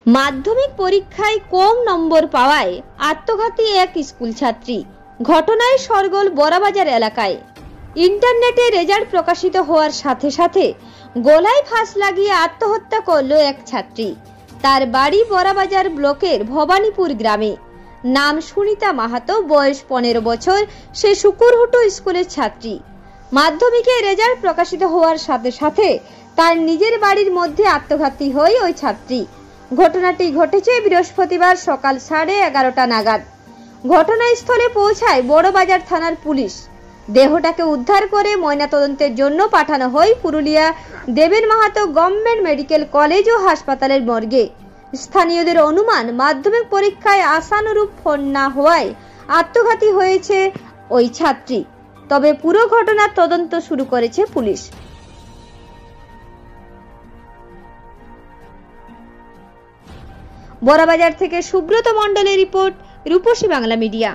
মাধ্যমিক পরীক্ষায় কম নম্বর পাওয়ায় আত্মঘাতী এক স্কুল ছাত্রী। ঘটনায় সরগোল বড়াবাজার এলাকায়। ইন্টারনেটে রেজাল্ট প্রকাশিত হওয়ার সাথে সাথে গলায় ফাঁস লাগিয়ে আত্মহত্যা করল এক ছাত্রী। তার বাড়ি বড়াবাজার ব্লকের ভবানীপুর গ্রামে। নাম সুনিতা মাহাতো, বয়স 15 বছর। সে শুকুরহুটো স্কুলের ছাত্রী। মাধ্যমিকে রেজাল্ট প্রকাশিত হওয়ার সাথে সাথে তার নিজের বাড়ির মধ্যে আত্মঘাতী হয় ওই ছাত্রী। ঘটনাটি ঘটেছে বৃহস্পতিবার সকাল 11:30 নাগাদ। ঘটনাস্থলে পৌঁছায় বড়বাজার থানার পুলিশ। দেহটাকে উদ্ধার করে ময়নাতদন্তের জন্য পাঠানো হয় পুরুলিয়া দেবেন মাহাতো গভর্নমেন্ট মেডিকেল কলেজ ও হাসপাতালের মর্গে। স্থানীয়দের অনুমান, মাধ্যমিক পরীক্ষায় আশানুরূপ ফল না হওয়ায় আত্মঘাতী হয়েছে ওই ছাত্রী। তবে পুরো ঘটনার তদন্ত শুরু করেছে পুলিশ। বড়াবাজার থেকে সুব্রত মণ্ডলের রিপোর্ট, রূপসী বাংলা মিডিয়া।